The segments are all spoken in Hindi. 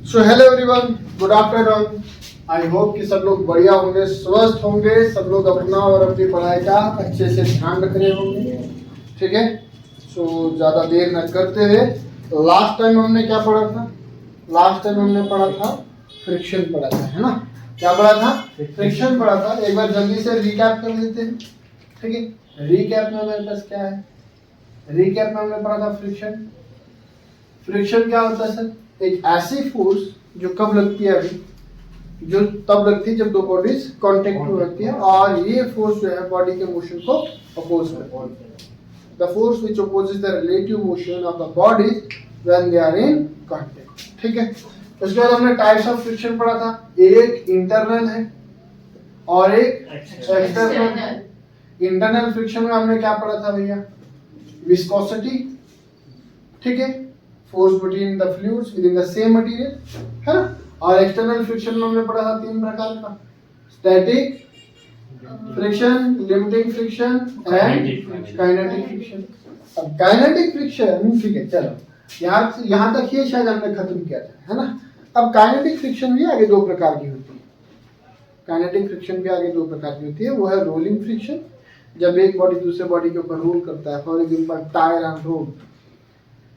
So hello everyone, good afternoon. I hope कि सब लोग बढ़िया होंगे, स्वस्थ होंगे, सब लोग अपना और अपनी पढ़ाई का अच्छे से ध्यान रख रहे होंगे। ठीक है, सो ज़्यादा देर न करते हुए लास्ट टाइम हमने क्या पढ़ा था? लास्ट टाइम हमने पढ़ा था फ्रिक्शन पढ़ा था, है ना? क्या पढ़ा था? फ्रिक्शन पढ़ा था। एक बार जल्दी से रिकैप कर लेते हैं। ठीक है, रिकैप में हमारे पास क्या है? रिकैप में हमने पढ़ा था फ्रिक्शन। फ्रिक्शन क्या होता है सर? एक ऐसी फोर्स जो कब लगती है, अभी जो तब लगती है जब दो बॉडीज कांटेक्ट में लगती है, और ये फोर्स जो है बॉडी के मोशन को अपोज करती है। The force which opposes the relative motion of the bodies when they are in contact. ठीक है, उसके बाद हमने टाइप्स ऑफ फ्रिक्शन पढ़ा था। एक इंटरनल है और एक एक्सटर्नल है। इंटरनल फ्रिक्शन में हमने क्या पढ़ा था भैया? विस्कोसिटी, ठीक है, force between the fluids with in the same material, है ना? और एक्सटर्नल फ्रिक्शन में हमने पढ़ा था तीन प्रकार का: static friction, limiting friction and kinetic friction. अब काइनेटिक फ्रिक्शन, ठीक है, चलो यहाँ तक ये शायद हमने खत्म किया था, है ना? अब काइनेटिक फ्रिक्शन भी आगे दो प्रकार की होती है। काइनेटिक फ्रिक्शन भी आगे दो प्रकार की होती है। वो है रोलिंग फ्रिक्शन, जब एक बॉडी दूसरे बॉडी के ऊपर रोल करता है। For example tyre on road,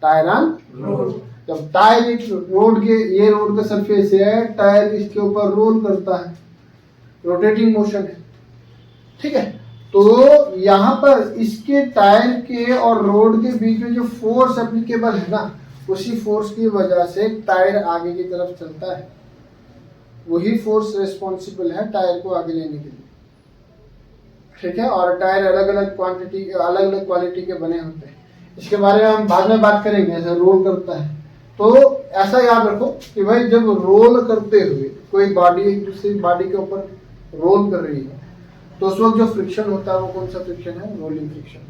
tyre on road. जब टायर एक रोड के, ये रोड का सरफेस है, टायर इसके ऊपर रोल करता है, रोटेटिंग मोशन है। ठीक है, तो यहाँ पर इसके टायर के और रोड के बीच में जो फोर्स एप्लीकेबल है ना, उसी फोर्स की वजह से टायर आगे की तरफ चलता है। वही फोर्स रिस्पॉन्सिबल है टायर को आगे लेने के लिए। ठीक है, और टायर अलग अलग क्वांटिटी, अलग अलग क्वालिटी के बने होते हैं। इसके बारे में हम बाद में बात करेंगे, ऐसा रोल करता है। तो ऐसा याद रखो कि भाई जब रोल करते हुए कोई बॉडी एक दूसरी बॉडी के ऊपर रोल कर रही है, तो उस वक्त जो फ्रिक्शन होता है वो कौन सा फ्रिक्शन है? Rolling friction.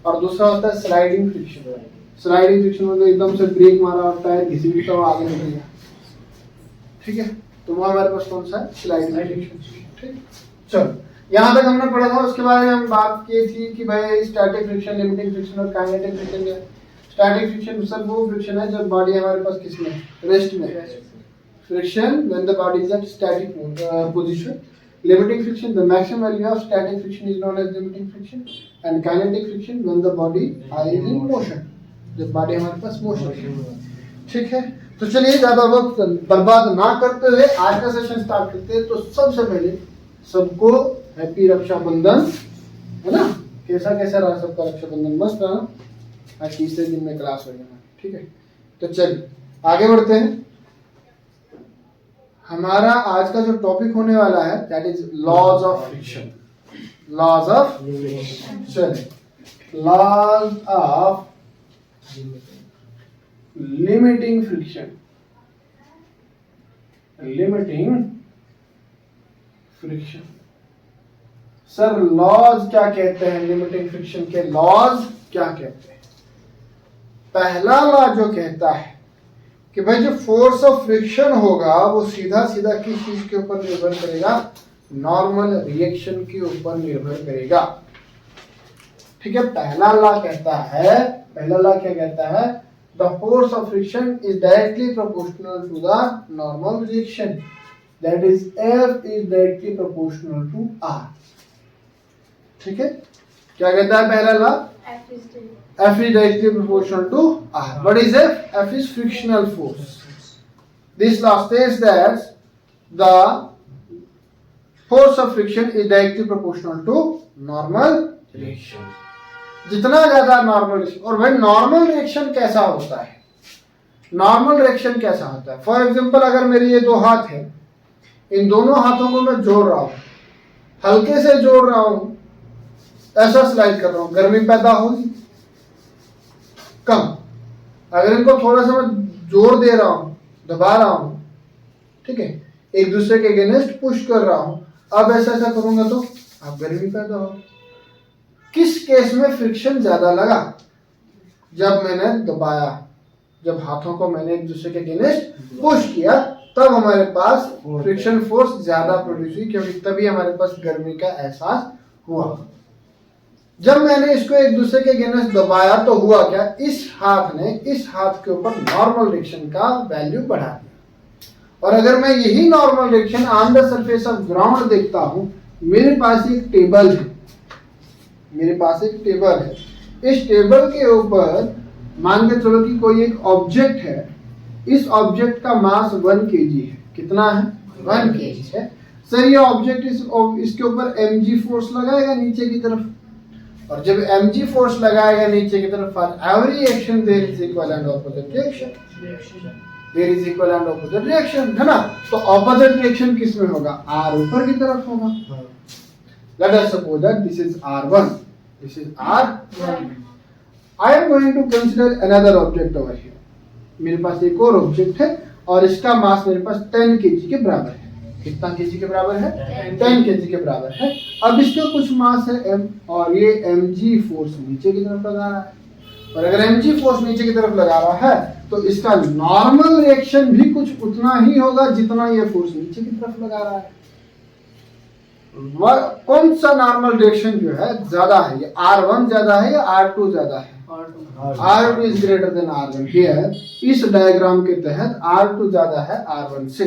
और दूसरा होता है स्लाइडिंग फ्रिक्शन। स्लाइडिंग फ्रिक्शन में तो एकदम से ब्रेक मारा और टायर घिसी भी तो आगे निकल गया। ठीक है, तो वो हमारे पास कौन सा है? Sliding friction. ठीक, चलो यहाँ तक हमने पढ़ा था। उसके बारे में हम बात की थी कि भाई स्टैटिक फ्रिक्शन, लिमिटिंग फ्रिक्शन और काइनेटिक फ्रिक्शन क्या है। स्टैटिक फ्रिक्शन सर वो फ्रिक्शन है जब बॉडी हमारे पास किस में? रेस्ट में। Friction when the body is at static position. Limiting friction, the maximum value of static friction is known as limiting friction. And kinetic friction when the body is in motion, जब बॉडी हमारे पास मोशन है। ठीक है, तो चलिए ज्यादा वक्त बर्बाद ना करते हुए आज का सेशन स्टार्ट करते हैं। तो सबसे पहले सबको हैप्पी रक्षाबंधन, है ना? कैसा रहा सबका रक्षाबंधन? मस्त रहा। आज तीसरे दिन में क्लास हो गया। ठीक है, तो चलिए आगे बढ़ते हैं। हमारा आज का जो टॉपिक होने वाला है that is laws of friction. Laws of, चलिए, laws of limiting friction. Limiting friction sir, laws क्या कहते हैं? लिमिटिंग फ्रिक्शन के लॉज क्या कहते हैं? पहला लॉ जो कहता है कि भाई जो फोर्स ऑफ फ्रिक्शन होगा वो सीधा सीधा किस चीज के ऊपर निर्भर करेगा? नॉर्मल रिएक्शन के ऊपर निर्भर करेगा। ठीक है, पहला लॉ कहता है, पहला लॉ क्या कहता है? The force of friction is directly proportional to the normal reaction, that is F is directly proportional to R। ठीक है, क्या कहता है पहला law? F is directly proportional to R. What is F? F is frictional force. This law states that the force of friction is directly proportional to normal reaction. जितना ज्यादा नॉर्मल रिएक्शन, और भाई नॉर्मल रिएक्शन कैसा होता है? नॉर्मल रिएक्शन कैसा होता है? फॉर एग्जांपल अगर मेरे ये दो हाथ है, इन दोनों हाथों को मैं जोड़ रहा हूं, हल्के से जोड़ रहा हूं, ऐसा स्लाइड कर रहा हूं, गर्मी पैदा होगी कम। अगर इनको थोड़ा सा मैं जोर दे रहा हूं, दबा रहा हूं, ठीक है, एक दूसरे के अगेंस्ट पुश कर रहा हूं, अब ऐसा करूंगा तो अब गर्मी पैदा होगी। किस केस में फ्रिक्शन ज्यादा लगा? जब मैंने दबाया, जब हाथों को मैंने एक दूसरे के अगेंस्ट पुश किया, तब हमारे पास फ्रिक्शन फोर्स ज्यादा प्रोड्यूस हुई, क्योंकि तभी हमारे पास गर्मी का एहसास हुआ। जब मैंने इसको एक दूसरे के अगेंस्ट दबाया तो हुआ क्या, इस हाथ ने इस हाथ के ऊपर नॉर्मल रिएक्शन का वैल्यू बढ़ा दिया। और अगर मैं यही normal reaction on the surface of ground देखता हूं, मेरे पास एक टेबल है, मेरे पास एक टेबल है, इस टेबल के ऊपर मान के चलो कि कोई एक ऑब्जेक्ट है, इस ऑब्जेक्ट का मास 1 kg है। कितना है? 1 kg है। सर ये ऑब्जेक्ट इसके ऊपर mg फोर्स लगाएगा नीचे की तरफ, और जब mg फोर्स लगाएगा नीचे की तरफ, for every action there is equal and opposite reaction, there is equal and opposite reaction, है ना। तो ऑपोजिट रिएक्शन किस में होगा? r ऊपर की तरफ होगा। Let us suppose that this is r1, this is r1। I am going to consider another object over here. मेरे पास एक और ऑब्जेक्ट है और इसका मास मेरे पास 10 kg के बराबर है। कितना kg के बराबर है? 10 kg के बराबर है। अब इसका कुछ मास है m, और ये mg फोर्स नीचे की तरफ लगा रहा है, और अगर mg फोर्स नीचे की तरफ लगा रहा है तो इसका नॉर्मल रिएक्शन भी कुछ उतना ही होगा जितना ये फोर्स नीचे की तरफ लगा रहा है। कौन सा नॉर्मल रिएक्शन जो है ज्यादा है? ये R1 ज्यादा है या R2 ज्यादा है? R2 is greater than R1। Here इस डायग्राम के तहत R2 ज्यादा है R1 से।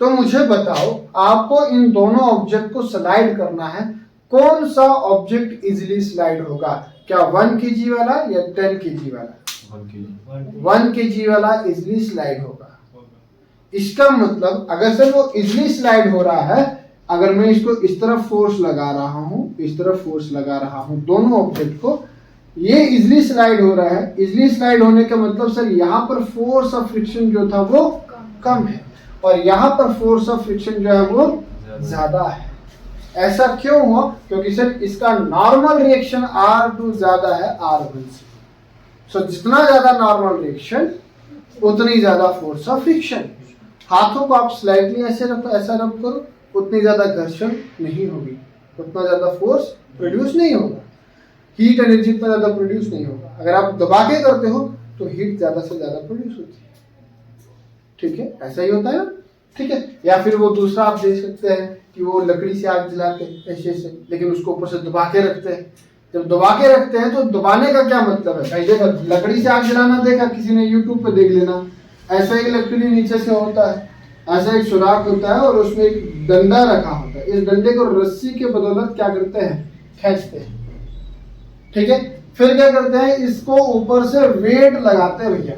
तो मुझे बताओ, आपको इन दोनों ऑब्जेक्ट को स्लाइड करना है, कौन सा ऑब्जेक्ट इजीली स्लाइड होगा? क्या 1 kg वाला या 10 kg वाला? 1 kg वाला इजीली स्लाइड होगा। इसका मतलब अगर सर वो इजीली स्लाइड हो रहा है, अगर मैं इसको इस तरफ फोर्स लगा रहा हूं, इस तरफ फोर्स लगा रहा हूं, दोनों ऑब्जेक्ट को, ये इजीली स्लाइड हो रहा है। इजीली स्लाइड होने का मतलब सर यहाँ पर फोर्स ऑफ फ्रिक्शन जो था वो कम है, और यहाँ पर फोर्स ऑफ फ्रिक्शन जो है वो ज्यादा है। ऐसा क्यों हुआ? क्योंकि सर इसका नॉर्मल रिएक्शन R2 ज्यादा है R1 से। सो जितना ज्यादा नॉर्मल रिएक्शन उतनी ज्यादा फोर्स ऑफ फ्रिक्शन। हाथों को आप स्लाइडली ऐसे रखो, ऐसा रब करो, उतनी ज्यादा घर्षण नहीं होगी, उतना ज्यादा फोर्स प्रोड्यूस नहीं होगा, हीट एनर्जी उतना ज्यादा प्रोड्यूस नहीं होगा। अगर आप दबा के करते हो तो हीट ज्यादा से ज्यादा प्रोड्यूस होती है। ठीक है, ऐसा ही होता है ना। ठीक है, या फिर वो दूसरा आप देख सकते हैं कि वो लकड़ी से आग जलाते हैं ऐसे से, लेकिन उसको ऊपर से दबा के रखते हैं। जब दबा के रखते हैं तो दबाने का क्या मतलब है भाई? देखा लकड़ी से आग जलाना देखा किसी ने, यूट्यूब पे देख लेना। ऐसा एक लकड़ी नीचे से होता है, ऐसा एक सुराख होता है और उसमें एक डंडा रखा होता है। इस डंडे को रस्सी के बदौलत क्या करते हैं? खींचते हैं। ठीक है, फिर क्या करते हैं? इसको ऊपर से वेट लगाते हैं भैया,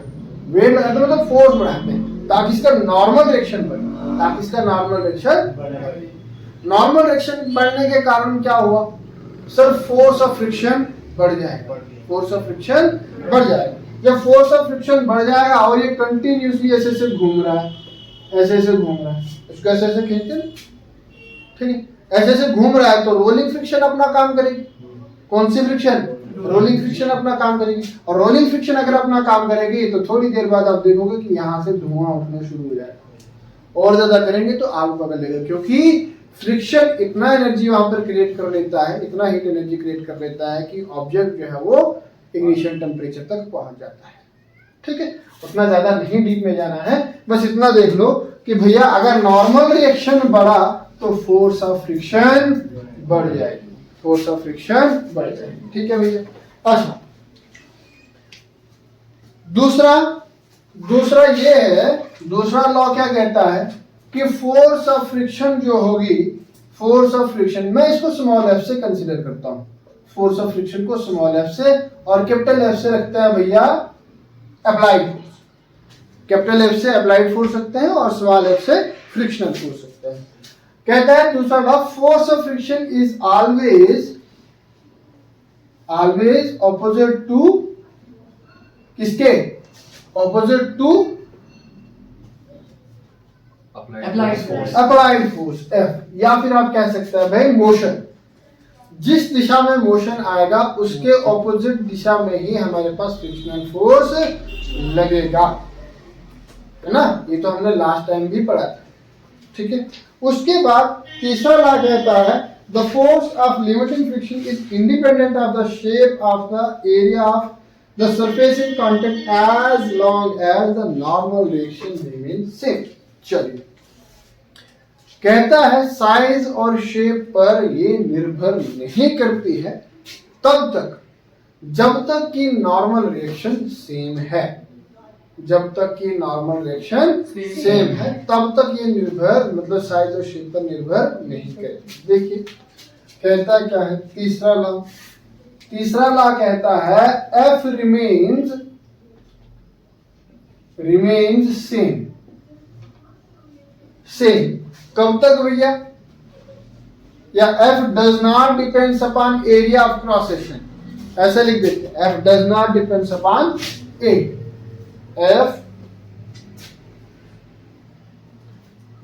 वेट लगाते मतलब फोर्स बढ़ाते हैं ताकि इसका नॉर्मल रिएक्शन बढ़े, ताकि इसका नॉर्मल रिएक्शन बढ़े। नॉर्मल रिएक्शन बढ़ने के कारण क्या हुआ? सर फोर्स ऑफ फ्रिक्शन बढ़ जाएगा, फोर्स ऑफ फ्रिक्शन बढ़ जाएगा। जब फोर्स ऑफ फ्रिक्शन बढ़ जाएगा और ये कंटिन्यूसली ऐसे ऐसे घूम रहा है, ऐसे ऐसे घूम रहा है, इसको ऐसे ऐसे खींचते हैं, ठीक है, ऐसे ऐसे घूम रहा है, तो रोलिंग फ्रिक्शन अपना काम करेगी। कौन सी फ्रिक्शन? रोलिंग फ्रिक्शन अपना काम करेगी। और रोलिंग फ्रिक्शन अगर अपना काम करेगी तो थोड़ी देर बाद आप देखोगे कि यहाँ से धुआं उठना शुरू हो जाएगा। और ज्यादा करेंगे तो आग पकड़ेगा, क्योंकि फ्रिक्शन इतना एनर्जी वहां पर क्रिएट कर लेता है, इतना हीट एनर्जी क्रिएट कर लेता है कि ऑब्जेक्ट जो है वो इग्निशन टेम्परेचर तक पहुंच जाता है। ठीक है, उतना ज्यादा नहीं डीप में जाना है, बस इतना देख लो कि भैया अगर नॉर्मल रिएक्शन बढ़ा तो फोर्स ऑफ फ्रिक्शन बढ़ जाएगी, फोर्स ऑफ फ्रिक्शन बढ़ जाएगी। ठीक है भैया। अच्छा, दूसरा ये है, दूसरा लॉ क्या कहता है कि फोर्स ऑफ फ्रिक्शन जो होगी, फोर्स ऑफ फ्रिक्शन मैं इसको स्मॉल एफ से कंसीडर करता हूं, फोर्स ऑफ फ्रिक्शन को स्मॉल एफ से, और कैपिटल एफ से रखते हैं भैया अप्लाइड फोर्स। कैपिटल एफ से अप्लाइड फोर्स रखते हैं और स्मॉल एफ से फ्रिक्शनल फोर्स रखते हैं। कहता है दूसरा law, force of friction is always opposite to किसके? Opposite to applied force F, या फिर आप कह सकते हैं भाई मोशन। जिस दिशा में मोशन आएगा उसके ऑपोजिट दिशा में ही हमारे पास फ्रिक्शनल फोर्स लगेगा, है ना। ये तो हमने लास्ट टाइम भी पढ़ा था। ठीक है, उसके बाद तीसरा लॉ कहता है the force of limiting friction is independent of the shape of the area of the surface in contact as long as the normal reaction remain same. चलिए, कहता है साइज और शेप पर ये निर्भर नहीं करती है, तब तक, जब तक कि नॉर्मल रिएक्शन सेम है, जब तक कि नॉर्मल रिएक्शन सेम है तब तक ये निर्भर मतलब साइज और शेप पर निर्भर नहीं करेगी। देखिए कहता क्या है तीसरा लॉ, तीसरा लॉ कहता है F remains सेम। सेम कब तक भैया, या F does not depends upon area of cross section, ऐसा लिख देते हैं F does not depends upon A, F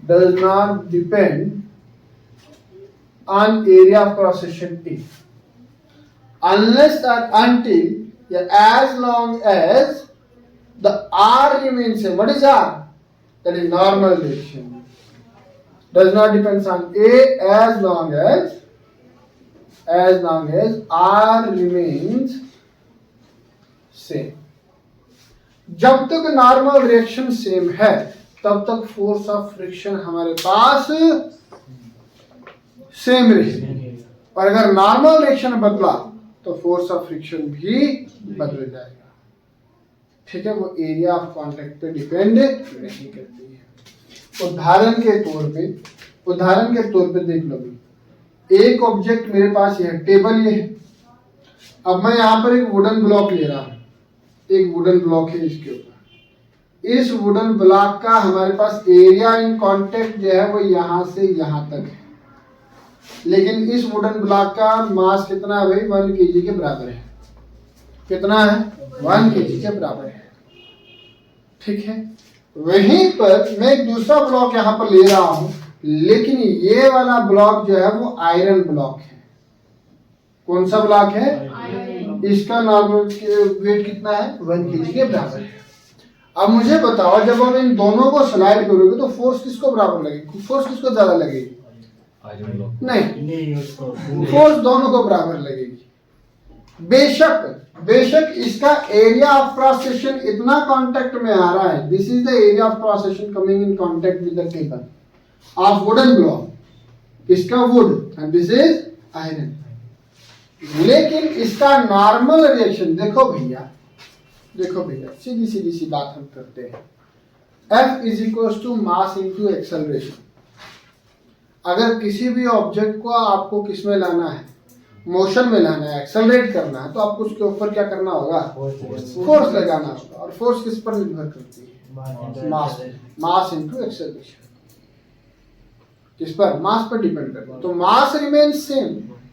does not depend on area of cross section A unless and until as long as the R remains same. What is R? That is normal reaction. Does not depend on A as long as R remains same. जब तक नॉर्मल रिएक्शन सेम है तब तक फोर्स ऑफ फ्रिक्शन हमारे पास सेम रहेगी, और अगर नॉर्मल रिएक्शन बदला तो फोर्स ऑफ फ्रिक्शन भी बदल जाएगा। ठीक है, वो एरिया ऑफ कांटेक्ट पे डिपेंड नहीं करती है। उदाहरण के तौर पे देख लो, एक ऑब्जेक्ट मेरे पास ये है, टेबल ये है। अब मैं यहाँ पर एक वुडन ब्लॉक ले रहा हूँ, एक वुडन ब्लॉक है इसके ऊपर। इस वुडन ब्लॉक का हमारे पास एरिया इन कांटेक्ट जो है वो यहाँ से यहाँ तक है, लेकिन इस वुडन ब्लॉक का मास कितना है भाई, 1 kg के बराबर है। कितना है? 1 kg के बराबर है। ठीक है, वहीं पर मैं एक दूसरा ब्लॉक यहाँ पर ले रहा हूँ, लेकिन ये वाला ब्लॉक जो है वो आयरन ब्लॉक है। कौन सा ब्लॉक है? इसका नॉर्मल वेट कितना है? 1 kg के बराबर है। अब मुझे बताओ, जब हम इन दोनों को स्लाइड करोगे तो फोर्स किसको बराबर लगेगी? फोर्स किसको ज्यादा लगेगी? नहीं, फोर्स दोनों को बराबर लगेगी। बेशक इसका एरिया ऑफ क्रॉस सेक्शन इतना कांटेक्ट में आ रहा है, this is the area of cross section coming in contact with the table of wooden block, इसका wood and this is iron. लेकिन इसका नॉर्मल रिएक्शन देखो भैया, सीधी सी बात हम करते हैं। F is equal to mass into acceleration. अगर किसी भी ऑब्जेक्ट को आपको किस में लाना है? मोशन में लाना है, एक्सेलरेट करना है, तो आपको उसके ऊपर क्या करना होगा? फोर्स लगाना होगा। और फोर्स किस पर निर्भर करती है? Mass into acceleration. किस पर? मास पर डिपेंड करता है। तो mass remains same,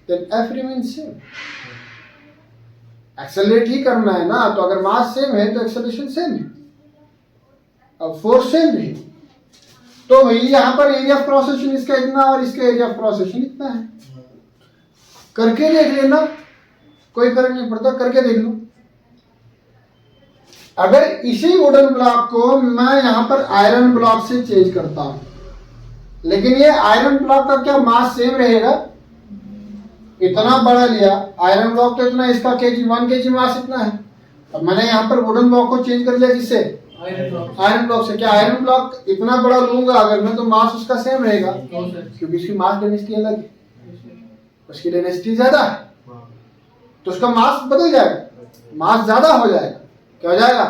then F remains same. Accelerate ही करना है ना, तो अगर मास सेम है तो एक्सेलरेशन सेम है, अब फोर्स सेम है। तो भाई यहाँ पर एरिया ऑफ क्रॉस सेक्शन इसका इतना और इसका एरिया ऑफ क्रॉस सेक्शन इतना है। करके देख लेना, कोई फर्क नहीं पड़ता, करके देख लो। अगर इसी वुडन ब्लॉक को मैं यहाँ पर आयरन ब्लॉक से चेंज करता हूं, लेकिन ये आयरन ब्लॉक का क्या मास सेम रहेगा? इतना बड़ा लिया आयरन ब्लॉक तो इतना, इसका 1 kg मास इतना है। अब मैंने यहाँ पर वुडन ब्लॉक को चेंज कर लिया, किससे? आयरन ब्लॉक से। क्या आयरन ब्लॉक इतना बड़ा लूंगा अगर मैं, तो मास उसका सेम रहेगा, क्योंकि इसकी मास डेंसिटी अलग है, उसकी डेंसिटी ज्यादा है, तो उसका मास बदल जाएगा, मास ज्यादा हो जाएगा। क्या हो जाएगा?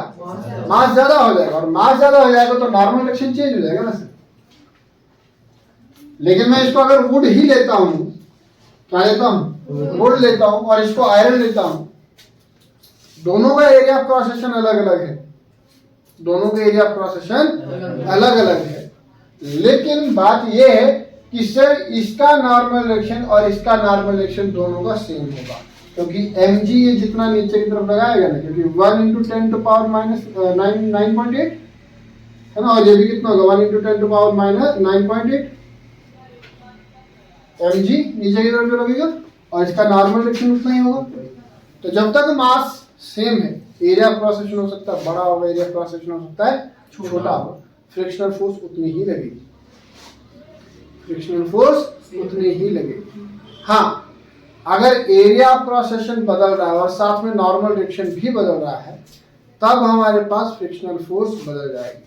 मास ज्यादा हो जाएगा, और मास ज्यादा हो जाएगा तो नॉर्मल रिएक्शन चेंज हो जाएगा ना सर। लेकिन मैं इसको अगर वुड ही लेता हूँ, क्या लेता हूँ? वुड लेता हूँ, और इसको आयरन लेता हूँ, दोनों का एरिया ऑफ क्रॉस सेक्शन अलग अलग है, दोनों के एरिया ऑफ क्रॉस सेक्शन अलग अलग है। लेकिन बात यह है कि सर इसका नॉर्मल रिएक्शन और इसका नॉर्मल रिएक्शन दोनों का सेम होगा, क्योंकि mg ये जितना नीचे की तरफ लगाएगा ना, क्योंकि 1 × 10⁻⁹ है ना, और ये भी कितना होगा? 1 × 10⁻⁹ mg नीचे की तरफ जो लगेगा, और इसका नॉर्मल रिएक्शन उतना ही होगा। तो जब तक मास सेम है, एरिया ऑफ क्रॉस सेक्शन हो सकता है बड़ा होगा, एरिया ऑफ क्रॉस सेक्शन हो सकता है छोटा होगा, फ्रिक्शनल फोर्स उतनी ही लगेगी, फ्रिक्शनल फोर्स उतनी ही लगेगी। हाँ, अगर एरिया ऑफ क्रॉस सेक्शन बदल रहा है और साथ में नॉर्मल रिएक्शन भी बदल रहा है, तब हमारे पास फ्रिक्शनल फोर्स बदल जाएगी,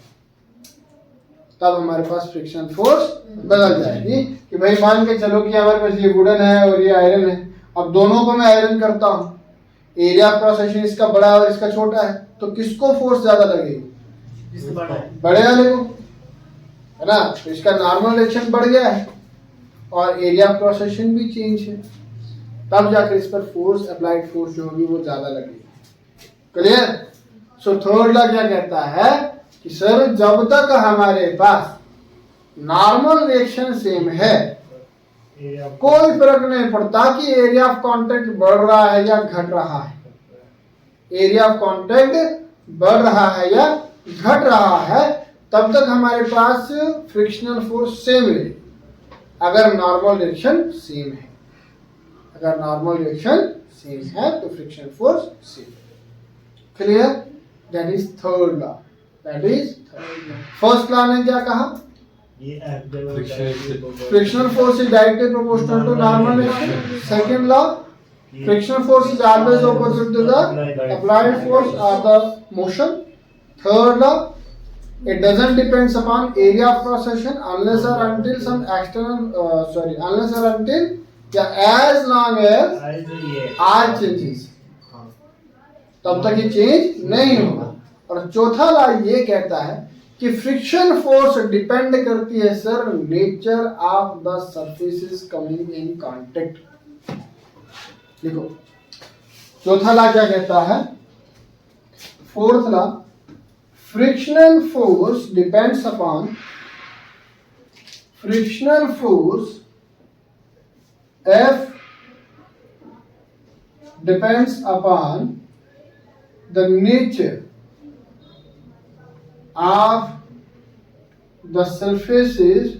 तब हमारे पास फ्रिक्शनल फोर्स बदल जाएगी। कि भाई मान के चलो कि हमारे पास ये वुडन है और ये आयरन है, अब दोनों को मैं आयरन करता हूं, एरिया ऑफ क्रॉस सेक्शन इसका बड़ा है और इसका छोटा है, तो किसको फोर्स ज्यादा लगेगी? बड़े वाले को, है ना। तो इसका नॉर्मल डायरेक्शन बढ़ गया है और एरिया ऑफ क्रॉस सेक्शन भी चेंज है, तब जाकर इस पर फोर्स, अप्लाइड फोर्स जो होगी वो ज्यादा लगेगी। क्लियर? सो थर्ड लॉ क्या कहता है कि सर जब तक हमारे पास नॉर्मल रिएक्शन सेम है, कोई फर्क नहीं पड़ता कि एरिया ऑफ कांटेक्ट बढ़ रहा है या घट रहा है, एरिया ऑफ कांटेक्ट बढ़ रहा है या घट रहा है, तब तक हमारे पास फ्रिक्शनल फोर्स सेम है अगर नॉर्मल डायरेक्शन सेम है। अगर नॉर्मल डायरेक्शन सेम है तो frictional force same. Clear? That is third law. That is first law ने क्या कहा? Frictional force is directly proportional to normal direction. Second law, frictional force is always opposite to the applied force और the motion. Third law, it doesn't depends upon area of cross section unless or until some external unless or until as long as r changes, तब तक ये चेंज नहीं होगा। और चौथा लॉ ये कहता है कि फ्रिक्शन फोर्स डिपेंड करती है sir nature of the surfaces coming in contact. देखो चौथा लॉ क्या कहता है? Fourth law, frictional force depends upon frictional force F depends upon the nature of the surfaces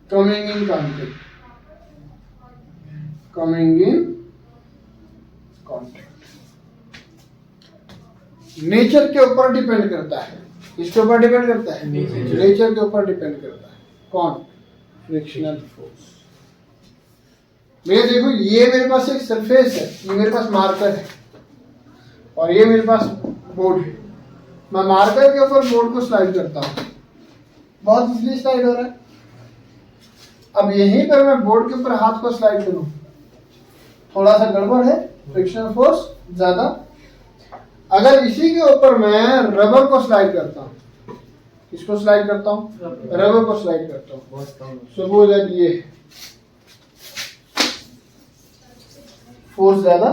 coming in contact, coming in contact। Nature के ऊपर डिपेंड करता है। किसके ऊपर डिपेंड करता है? नेचर के ऊपर डिपेंड करता है। कौन? Frictional force. मैं देखो ये मेरे पास एक सरफेस है, ये मेरे पास मार्कर है और ये मेरे पास बोर्ड है। मैं मार्कर के ऊपर बोर्ड को स्लाइड करता हूँ, बहुत इजीली स्लाइड हो रहा है। अब यहीं पर मैं बोर्ड के ऊपर हाथ को स्लाइड करूँ, थोड़ा सा गड़बड़ है, फ्रिक्शनल फोर्स ज्यादा। अगर इसी के ऊपर मैं रबर को स्लाइड करता हूँ, किसको स्लाइड करता हूँ? रबर को स्लाइड करता हूँ। सपोज दैट ये फोर्स ज्यादा,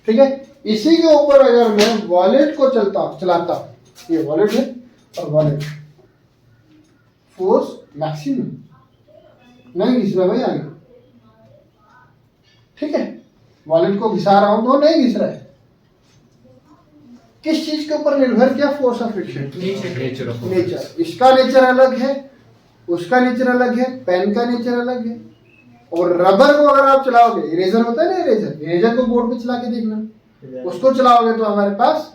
ठीक है। इसी के ऊपर अगर मैं वॉलेट को चलाता हूँ, ये वॉलेट है और वॉलेट, फोर्स मैक्सिमम, नहीं घिस रहा भाई आगे, ठीक है। वॉलेट को घिसा रहा हूं तो नहीं घिस रहा है। किस चीज के ऊपर निर्भर किया? Force of friction, nature. इसका नेचर अलग है, उसका नेचर अलग है, पेन का नेचर अलग है। और रबर को अगर आप चलाओगे, इरेजर होता है ना, इरेजर को बोर्ड पे चला के देखना, उसको चलाओगे तो हमारे पास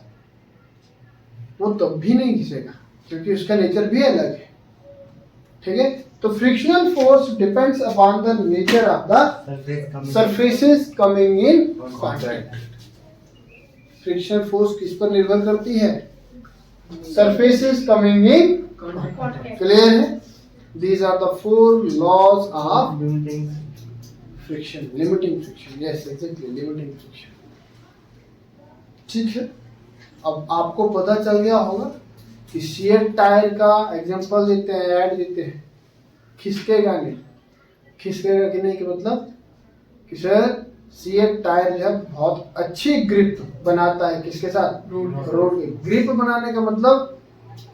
वो तब भी नहीं घिसेगा क्योंकि उसका नेचर भी अलग है, ठीक है। तो frictional force depends upon the nature of the surfaces coming in contact. Frictional force किस पर निर्भर करती है? Surfaces coming in contact. Clear है? These are the 4 laws of friction, limiting friction. Yes, exactly, limiting friction. ठीक है। अब आपको पता चल गया होगा कि शेयर टायर का एग्जांपल देते हैं, ऐड देते हैं, खिसकेगा नहीं। खिसकेगा कि नहीं, कि मतलब कि सर शेयर टायर जो है बहुत अच्छी ग्रिप बनाता है, किसके साथ? रोड की। ग्रिप बनाने का मतलब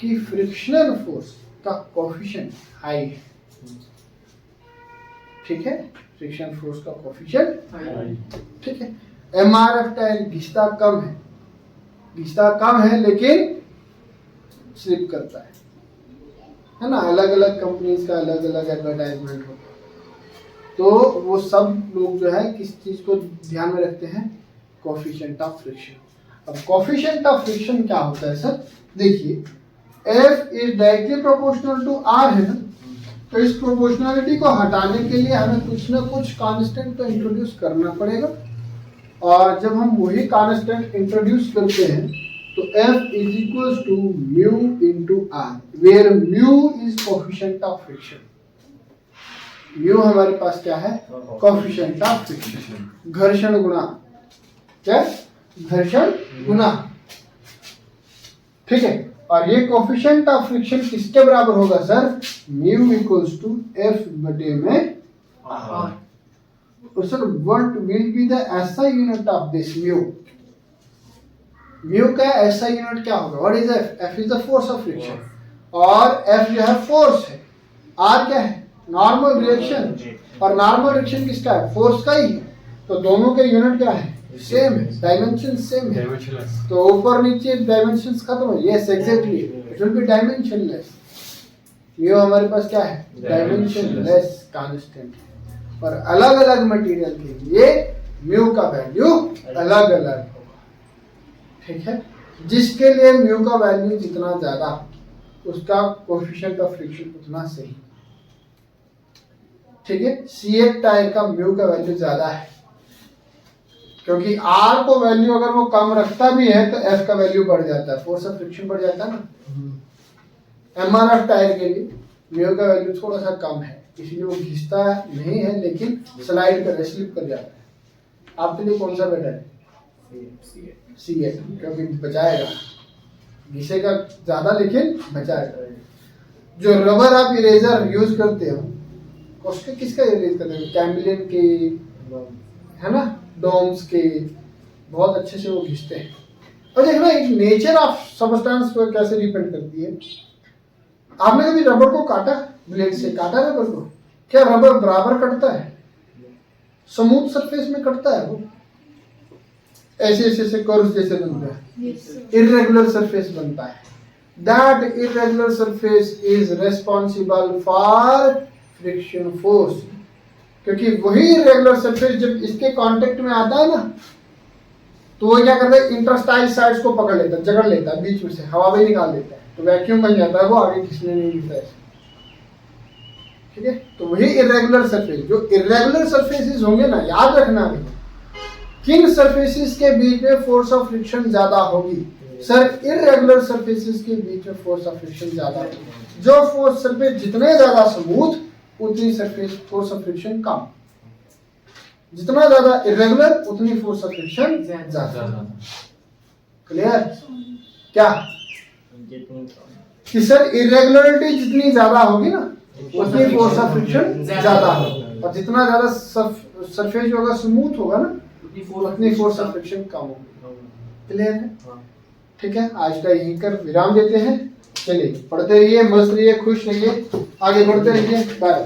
कि फ्रिक्शनल फोर्स का कोफिशिएंट हाई है, ठीक है। फ्रिक्शन फोर्स का कोफिशिएंट हाई, ठीक है। एमआरएफ टायर घिसता कम है लेकिन स्लिप करता है ना। अलग अलग कंपनीज का अलग अलग एडवर्टाइजमेंट होता है, तो वो सब लोग जो है किस चीज को ध्यान में रखते हैं? Coefficient of friction. अब कोफिशिएंट ऑफ फ्रिक्शन क्या होता है सर? देखिए, F is directly proportional to R है ना, तो इस प्रोपोर्शनलिटी को हटाने के लिए हमें कुछ ना कुछ कांस्टेंट तो इंट्रोड्यूस करना पड़ेगा। और जब हम वही कांस्टेंट इंट्रोड्यूस करते हैं तो F is equals to mu into R, where mu is coefficient of friction. Mu हमारे पास क्या है, कोएफिशिएंट ऑफ फ्रिक्शन, घर्षण गुणा, क्या, घर्षण गुणा, ठीक है। और ये कोएफिशिएंट ऑफ फ्रिक्शन किसके बराबर होगा sir, mu equals to F बटे में आर। तो sir what will be the SI unit of this mu, mu का एसआई यूनिट क्या होगा, what is F, F is the force of friction, और एफ जो है फोर्स है, आर क्या है, नॉर्मल रिएक्शन, और नॉर्मल रिएक्शन किसका है, फोर्स का ही है। तो दोनों के यूनिट क्या है, सेम है, डायमेंशन सेम है, तो ऊपर नीचे डायमेंशंस खत्म है, yes exactly, it will be dimensionless. ये हमारे पास क्या है, डायमेंशनलेस कांस्टेंट, और अलग अलग मटेरियल के लिए म्यू का वैल्यू अलग अलग होगा, ठीक है। जिसके लिए म्यू का वैल्यू जितना ज्यादा उसका कोएफिशिएंट ऑफ फ्रिक्शन उतना सही, ठीक है। C8 टायर का म्यू का वैल्यू ज्यादा है, क्योंकि R को वैल्यू अगर वो कम रखता भी है तो F का वैल्यू बढ़ जाता है, फोर्स ऑफ फ्रिक्शन बढ़ जाता है ना। MRF टायर के लिए म्यू का वैल्यू थोड़ा सा कम है, इसलिए वो घिसता नहीं है, लेकिन स्लाइड कर, स्लिप कर जाता है। आपके लिए कौन सा बेटर है, C8, क्योंकि बचाएगा, घिसेगा ज्यादा लेकिन बचाएगा। जो रबर आप इरेजर यूज करते हो उसके किसका इरेज करते हो, कैम्लिन के, है ना, डोम्स के, बहुत अच्छे से वो घिसते हैं। और देखना एक नेचर ऑफ सब्सटेंस पर कैसे डिपेंड करती है। आपने कभी रबर को काटा, ब्लेड से काटा रबर को, क्या रबर बराबर कटता है, स्मूथ सरफेस में कटता है, वो ऐसे ऐसे ऐसे कर्व्स जैसे बनता है, इर्रेगुलर सरफेस बनता है। That irregular surface is responsible for friction force, क्योंकि वही इर्रेगुलर सरफेस जब इसके कांटेक्ट में आता है ना, तो वो क्या करता है, इंटरस्टाइल साइड्स को पकड़ लेता है, जकड़ लेता है, बीच में से हवा भी निकाल देता है, तो वैक्यूम बन जाता है, वो आगे खींचने नहीं देता है, ठीक है। तो वही इर्रेगुलर सरफेस, जो इर्रेगुलर सरफेसेस होंगे ना, याद रखना है किन सरफेसेस के बीच में फोर्स ऑफ फ्रिक्शन ज्यादा होगी, सर इर्रेगुलर सरफेसेस के बीच में फोर्स ऑफ फ्रिक्शन ज्यादा होगी। जो फोर्स सरफेस जितने ज्यादा स्मूथ उतनी सरफेस फोर्स ऑफ फ्रिक्शन कम, जितना ज्यादा इर्रेगुलर उतनी फोर्स ऑफ फ्रिक्शन ज्यादा। क्लियर क्या, कि सर इर्रेगुलरिटी जितनी ज्यादा होगी ना उतनी फोर्स ऑफ फ्रिक्शन ज्यादा होगी, और जितना ज्यादा सरफेस जो होगा स्मूथ होगा ना उतनी फोर्स ऑफ फ्रिक्शन कम होगी। क्लियर है, ठीक है। आज का यहीं कर विराम देते हैं। चलिए पढ़ते रहिए, मस्त रहिए, खुश रहिए, आगे बढ़ते रहिए, बाय।